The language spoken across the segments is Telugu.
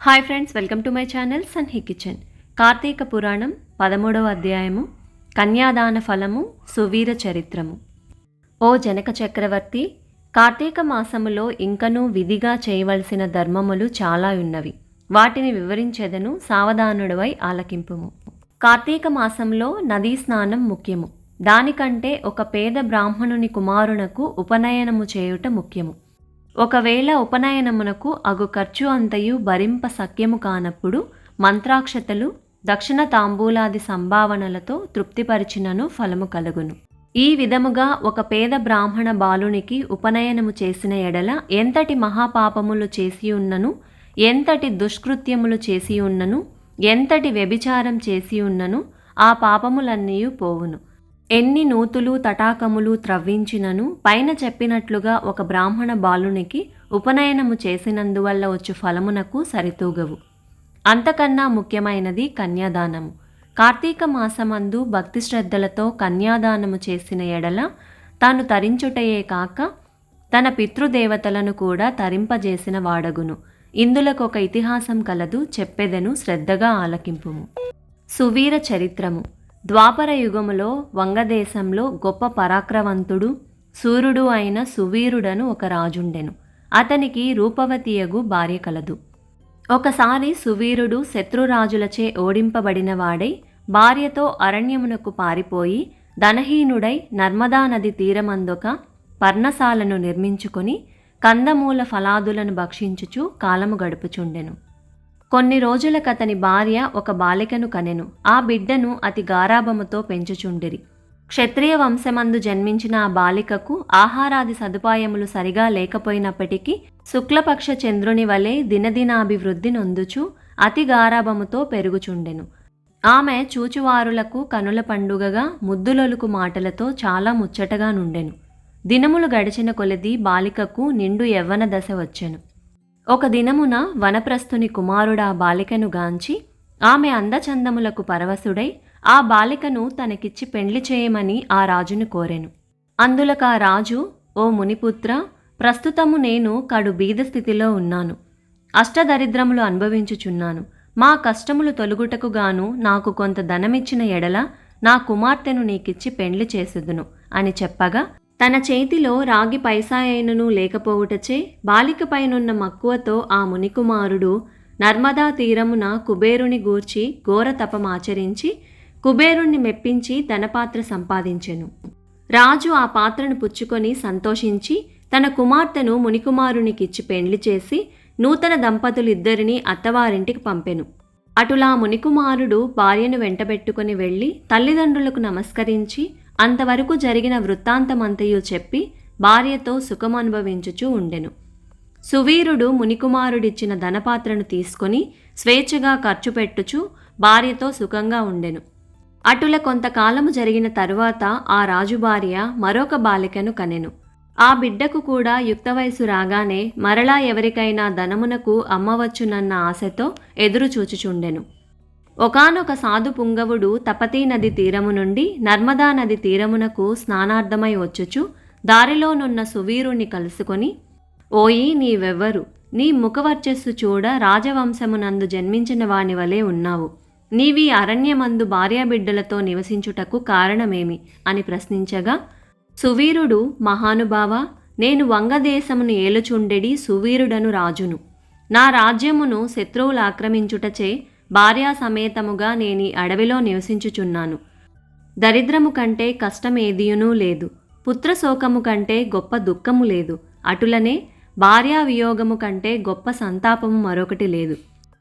Hi friends, welcome to my channel సన్హి కిచెన్. కార్తీక పురాణం 13వ అధ్యాయము కన్యాదాన ఫలము సువీర చరిత్రము. ఓ జనక చక్రవర్తి, కార్తీక మాసములో ఇంకనూ విధిగా చేయవలసిన ధర్మములు చాలా ఉన్నవి. వాటిని వివరించెదను, సావధానుడవై ఆలకింపుము. కార్తీక మాసంలో నదీ స్నానం ముఖ్యము. దానికంటే ఒక పేద బ్రాహ్మణుని కుమారునకు ఉపనయనము చేయుట ముఖ్యము. ఒకవేళ ఉపనయనమునకు అగు ఖర్చు అంతయు భరింప సఖ్యము కానప్పుడు మంత్రాక్షతలు, దక్షిణ తాంబూలాది సంభావనలతో తృప్తిపరిచినను ఫలము కలుగును. ఈ విధముగా ఒక పేద బ్రాహ్మణ బాలునికి ఉపనయనము చేసిన ఎడల ఎంతటి మహాపాపములు చేసియున్నను, ఎంతటి దుష్కృత్యములు చేసియున్నను, ఎంతటి వ్యభిచారం చేసియున్నను ఆ పాపములన్నీయు పోవును. ఎన్ని నూతులు తటాకములు త్రవ్వించినను పైన చెప్పినట్లుగా ఒక బ్రాహ్మణ బాలునికి ఉపనయనము చేసినందువల్ల వచ్చు ఫలమునకు సరితూగవు. అంతకన్నా ముఖ్యమైనది కన్యాదానము. కార్తీక మాసమందు భక్తి శ్రద్ధలతో కన్యాదానము చేసిన ఎడల తాను తరించుటయే కాక తన పితృదేవతలను కూడా తరింపజేసిన వాడగును. ఇందులకొక ఇతిహాసం కలదు, చెప్పెదను, శ్రద్ధగా ఆలకింపుము. సువీర చరిత్రము. ద్వాపర యుగములో వంగదేశంలో గొప్ప పరాక్రవంతుడు సూర్యుడు అయిన సువీరుడను ఒక రాజుండెను. అతనికి రూపవతియగు భార్య కలదు. ఒకసారి సువీరుడు శత్రురాజులచే ఓడింపబడినవాడై భార్యతో అరణ్యమునకు పారిపోయి ధనహీనుడై నర్మదా నది తీరమందొక పర్ణశాలను నిర్మించుకొని కందమూల ఫలాదులను భక్షించుచు కాలము గడుపుచుండెను. కొన్ని రోజులకతని భార్య ఒక బాలికను కనెను. ఆ బిడ్డను అతి గారాభముతో పెంచుచుండిరి. క్షత్రియ వంశమందు జన్మించిన ఆ బాలికకు ఆహారాది సదుపాయములు సరిగా లేకపోయినప్పటికీ శుక్లపక్ష చంద్రుని వలె దినదినాభివృద్ధి నొందుచు అతి గారాభముతో పెరుగుచుండెను. ఆమె చూచువారులకు కనుల పండుగగా ముద్దులొలుకు మాటలతో చాలా ముచ్చటగా నుండెను. దినములు గడిచిన కొలది బాలికకు నిండు యవ్వన దశ వచ్చెను. ఒక దినమున వనప్రస్థుని కుమారుడా బాలికను గాంచి ఆమె అందచందములకు పరవశుడై ఆ బాలికను తనకిచ్చి పెండ్లి చేయమని ఆ రాజును కోరెను. అందులకా రాజు, ఓ మునిపుత్ర, ప్రస్తుతము నేను కడు బీద స్థితిలో ఉన్నాను. అష్టదరిద్రములు అనుభవించుచున్నాను. మా కష్టములు తొలుగుటకు గాను నాకు కొంత ధనమిచ్చిన ఎడల నా కుమార్తెను నీకిచ్చి పెండ్లి చేసేదును అని చెప్పగా తన చేతిలో రాగి పైసాయైనను లేకపోవుటచే బాలికపైనున్న మక్కువతో ఆ మునికుమారుడు నర్మదా తీరమున కుబేరుని గూర్చి ఘోర తపమాచరించి కుబేరుణ్ణి మెప్పించి ధనపాత్ర సంపాదించెను. రాజు ఆ పాత్రను పుచ్చుకొని సంతోషించి తన కుమార్తెను మునికుమారునికిచ్చి పెండ్లి చేసి నూతన దంపతులిద్దరినీ అత్తవారింటికి పంపెను. అటులా మునికుమారుడు భార్యను వెంటబెట్టుకుని వెళ్ళి తల్లిదండ్రులకు నమస్కరించి అంతవరకు జరిగిన వృత్తాంతమంతయు చెప్పి భార్యతో సుఖమనుభవించుచూ ఉండెను. సువీరుడు మునికుమారుడిచ్చిన ధనపాత్రను తీసుకొని స్వేచ్ఛగా ఖర్చు పెట్టుచు భార్యతో సుఖంగా ఉండెను. అటుల కొంతకాలము జరిగిన తరువాత ఆ రాజు భార్య మరొక బాలికను కనెను. ఆ బిడ్డకు కూడా యుక్త వయసు రాగానే మరలా ఎవరికైనా ధనమునకు అమ్మవచ్చునన్న ఆశతో ఎదురు చూచుచుండెను. ఒకానొక సాధు పుంగవుడు తపతీ నది తీరము నుండి నర్మదా నది తీరమునకు స్నానార్థమై వచ్చుచు దారిలోనున్న సువీరుణ్ణి కలుసుకొని, ఓయి నీవెవ్వరు? నీ ముఖవర్చస్సు చూడ రాజవంశమునందు జన్మించిన వాని వలె ఉన్నావు. నీవీ అరణ్యమందు భార్యాబిడ్డలతో నివసించుటకు కారణమేమి అని ప్రశ్నించగా, సువీరుడు, మహానుభావ, నేను వంగదేశమును ఏలుచుండెడి సువీరుడను రాజును. నా రాజ్యమును శత్రువులు ఆక్రమించుటచే భార్యా సమేతముగా నేనీ అడవిలో నివసించుచున్నాను. దరిద్రము కంటే కష్టమేదియునూ లేదు, పుత్రశోకము కంటే గొప్ప దుఃఖము లేదు, అటులనే భార్యా వియోగము కంటే గొప్ప సంతాపము మరొకటి లేదు.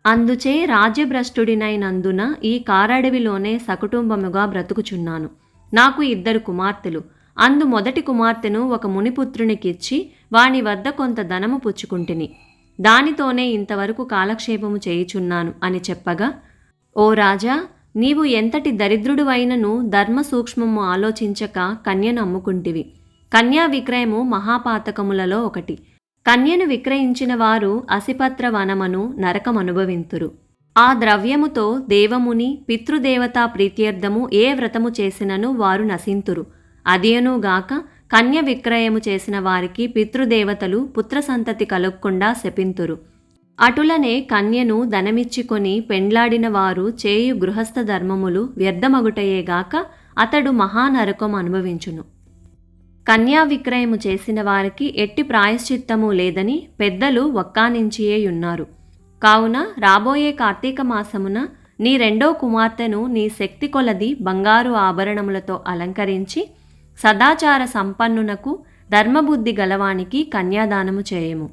అందుచే రాజ్యభ్రష్టుడినైనందున ఈ కారడవిలోనే సకుటుంబముగా బ్రతుకుచున్నాను. నాకు 2 కుమార్తెలు. అందు మొదటి కుమార్తెను ఒక మునిపుత్రునికిచ్చి వాని వద్ద కొంత ధనము పుచ్చుకుంటిని. దానితోనే ఇంతవరకు కాలక్షేపము చేయుచున్నాను అని చెప్పగా, ఓ రాజా, నీవు ఎంతటి దరిద్రుడువైనను ధర్మ సూక్ష్మము ఆలోచించక కన్యను అమ్ముకుంటివి. కన్యా విక్రయము మహాపాతకములలో ఒకటి. కన్యను విక్రయించిన వారు అసిపత్ర వనమను నరకమనుభవింతురు. ఆ ద్రవ్యముతో దేవముని పితృదేవతా ప్రీత్యర్థము ఏ వ్రతము చేసినను వారు నశింతురు. అదియనుగాక కన్య విక్రయము చేసిన వారికి పితృదేవతలు పుత్ర సంతతి కలుగకుండా శపింతురు. అటులనే కన్యను ధనమిచ్చికొని పెండ్లాడిన వారు చేయు గృహస్థ ధర్మములు వ్యర్థమగుటయేగాక అతడు మహానరకం అనుభవించును. కన్యా విక్రయము చేసిన వారికి ఎట్టి ప్రాయశ్చిత్తము లేదని పెద్దలు వక్కానించియేయున్నారు. కావున రాబోయే కార్తీక మాసమున నీ రెండో కుమార్తెను నీ శక్తి కొలది బంగారు ఆభరణములతో అలంకరించి సదాచార సంపన్నునకు ధర్మబుద్ధి గలవానికి కన్యాదానము చేయము.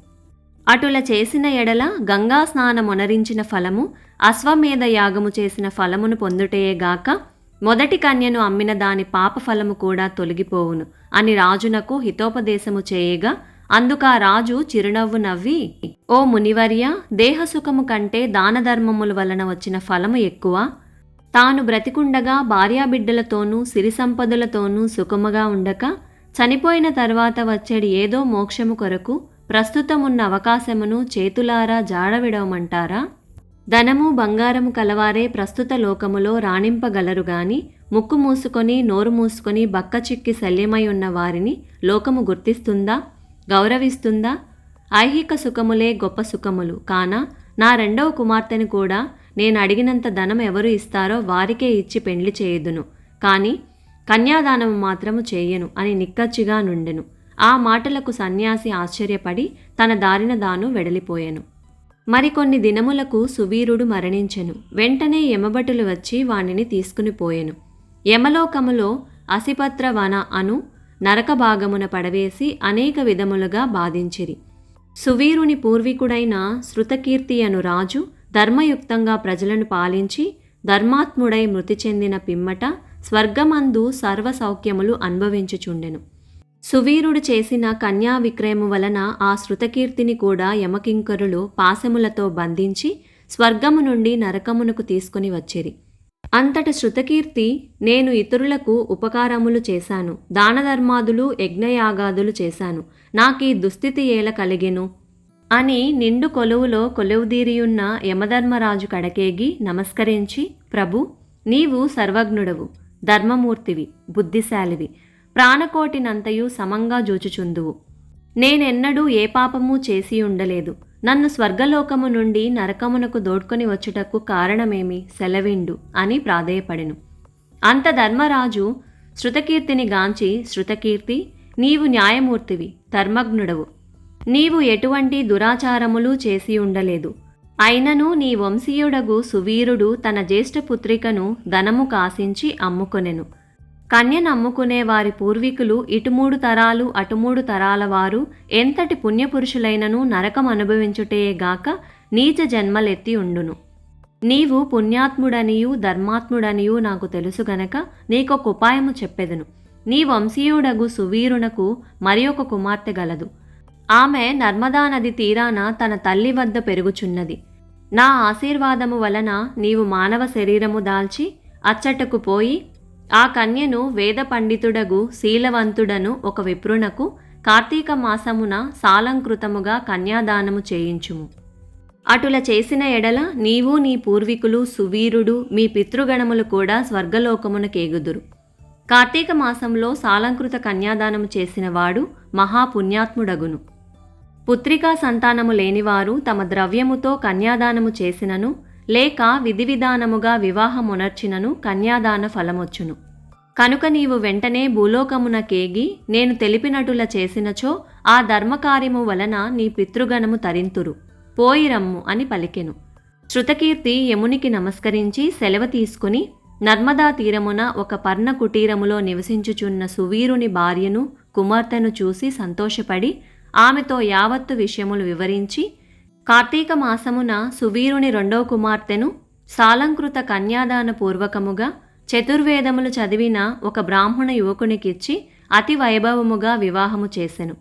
అటుల చేసిన ఎడల గంగా స్నానమొనరించిన ఫలము, అశ్వమేధ యాగము చేసిన ఫలమును పొందుటయేగాక మొదటి కన్యను అమ్మిన దాని పాప ఫలము కూడా తొలగిపోవును అని రాజునకు హితోపదేశము చేయగా అందుకా రాజు చిరునవ్వు నవ్వి, ఓ మునివర్య, దేహసుఖము కంటే దానధర్మముల వలన వచ్చిన ఫలము ఎక్కువ. తాను బ్రతికుండగా భార్యాబిడ్డలతోనూ సిరి సంపదలతోనూ సుఖముగా ఉండక చనిపోయిన తర్వాత వచ్చేది ఏదో మోక్షము కొరకు ప్రస్తుతమున్న అవకాశమును చేతులారా జాడవిడవమంటారా? ధనము బంగారము కలవారే ప్రస్తుత లోకములో రాణింపగలరు గాని ముక్కు మూసుకొని నోరు మూసుకొని బక్క చిక్కి శల్యమై ఉన్న వారిని లోకము గుర్తిస్తుందా, గౌరవిస్తుందా? ఐహిక సుఖములే గొప్ప సుఖములు కాన నా రెండవ కుమార్తెను కూడా నేను అడిగినంత ధనం ఎవరు ఇస్తారో వారికే ఇచ్చి పెండ్లి చేయుదును, కాని కన్యాదానము మాత్రము చేయను అని నిక్కచ్చిగా నుండెను. ఆ మాటలకు సన్యాసి ఆశ్చర్యపడి తన దారిన దాను వెడలిపోయెను. మరికొన్ని దినములకు సువీరుడు మరణించెను. వెంటనే యమభటులు వచ్చి వానిని తీసుకుని పోయెను. యమలోకములో అసిపత్ర వన అను నరక భాగమున పడవేసి అనేక విధములుగా బాధించిరి. సువీరుని పూర్వీకుడైన శృతకీర్తి అను రాజు ధర్మయుక్తంగా ప్రజలను పాలించి ధర్మాత్ముడై మృతి చెందిన పిమ్మట స్వర్గమందు సర్వ సౌఖ్యములు అనుభవించుచుండెను. సువీరుడు చేసిన కన్యా విక్రయము వలన ఆ శృతకీర్తిని కూడా యమకింకరులు పాశములతో బంధించి స్వర్గము నుండి నరకమునకు తీసుకుని వచ్చిరి. అంతట శృతకీర్తి, నేను ఇతరులకు ఉపకారములు చేశాను, దానధర్మాదులు యజ్ఞయాగాదులు చేశాను, నాకీ దుస్థితి ఏల కలిగెను అని నిండు కొలువులో కొలువుదీరియున్న యమధర్మరాజు కడకేగి నమస్కరించి, ప్రభు, నీవు సర్వజ్ఞుడవు, ధర్మమూర్తివి, బుద్ధిశాలివి, ప్రాణకోటినంతయు సమంగా జూచుచుందువు. నేనెన్నడూ ఏ పాపమూ చేసి ఉండలేదు. నన్ను స్వర్గలోకము నుండి నరకమునకు దోడ్కొని వచ్చుటకు కారణమేమి, సెలవిండు అని ప్రాధేయపడెను. అంత ధర్మరాజు శృతకీర్తిని గాంచి, శృతకీర్తి, నీవు న్యాయమూర్తివి, ధర్మజ్ఞుడవు, నీవు ఎటువంటి దురాచారములు చేసి ఉండలేదు. అయినను నీ వంశీయుడగు సువీరుడు తన జ్యేష్ఠపుత్రికను ధనము కాసించి అమ్ముకొనెను. కన్యను అమ్ముకునే వారి పూర్వీకులు ఇటు 3 తరాలు అటు 3 తరాల వారు ఎంతటి పుణ్యపురుషులైనను నరకం అనుభవించుటయేగాక నీచ జన్మలెత్తి ఉండును. నీవు పుణ్యాత్ముడనియు ధర్మాత్ముడనియు నాకు తెలుసు గనక నీకొక ఉపాయము చెప్పెదను. నీ వంశీయుడగు సువీరునకు మరి ఒక కుమార్తె గలదు. ఆమె నర్మదా నది తీరాన తన తల్లి వద్ద పెరుగుచున్నది. నా ఆశీర్వాదము వలన నీవు మానవ శరీరము దాల్చి అచ్చటకు పోయి ఆ కన్యను వేద పండితుడగు శీలవంతుడను ఒక విప్రునకు కార్తీక మాసమున సాలంకృతముగా కన్యాదానము చేయించుము. అటుల చేసిన ఎడల నీవు నీ పూర్వీకులు సువీరుడు మీ పితృగణములు కూడా స్వర్గలోకమునకేగుదురు. కార్తీక మాసంలో సాలంకృత కన్యాదానము చేసిన వాడు మహాపుణ్యాత్ముడగును. పుత్రికా సంతానము లేనివారు తమ ద్రవ్యముతో కన్యాదానము చేసినను లేక విధి విధానముగా వివాహమునర్చినను కన్యాదాన ఫలమొచ్చును. కనుక నీవు వెంటనే భూలోకమునకేగి నేను తెలిపినటుల చేసినచో ఆ ధర్మకార్యము వలన నీ పితృగణము తరింతురు, పోయిరమ్ము అని పలికెను. శృతకీర్తి యమునికి నమస్కరించి సెలవు తీసుకుని నర్మదా తీరమున ఒక పర్ణ కుటీరములో నివసించుచున్న సువీరుని భార్యను కుమార్తెను చూసి సంతోషపడి ఆమెతో యావత్తు విషయములు వివరించి కార్తీక మాసమున సువీరుని రెండవ కుమార్తెను సాలంకృత కన్యాదాన పూర్వకముగా చతుర్వేదములు చదివిన ఒక బ్రాహ్మణ యువకునికిచ్చి అతి వైభవముగా వివాహము చేసెను.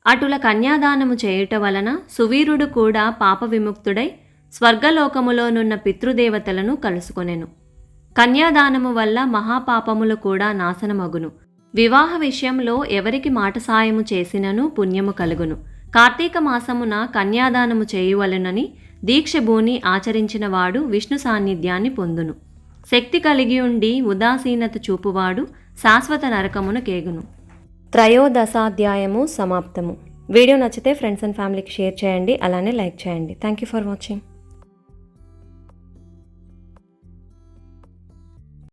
అటుల కన్యాదానము చేయుట వలన సువీరుడు కూడా పాప విముక్తుడై స్వర్గలోకములోనున్న పితృదేవతలను కలుసుకొనెను. కన్యాదానము వల్ల మహాపాపములు కూడా నాశనమగును. వివాహ విషయంలో ఎవరికి మాట సాయము చేసినను పుణ్యము కలుగును. కార్తీక మాసమున కన్యాదానము చేయువలెనని దీక్షభూని ఆచరించినవాడు విష్ణు సాన్నిధ్యాన్ని పొందును. శక్తి కలిగి ఉండి ఉదాసీనత చూపువాడు శాశ్వత నరకమున కేగును. త్రయోదశాధ్యాయము సమాప్తము. వీడియో నచ్చితే ఫ్రెండ్స్ అండ్ ఫ్యామిలీకి షేర్ చేయండి, అలానే లైక్ చేయండి. Thank you for watching.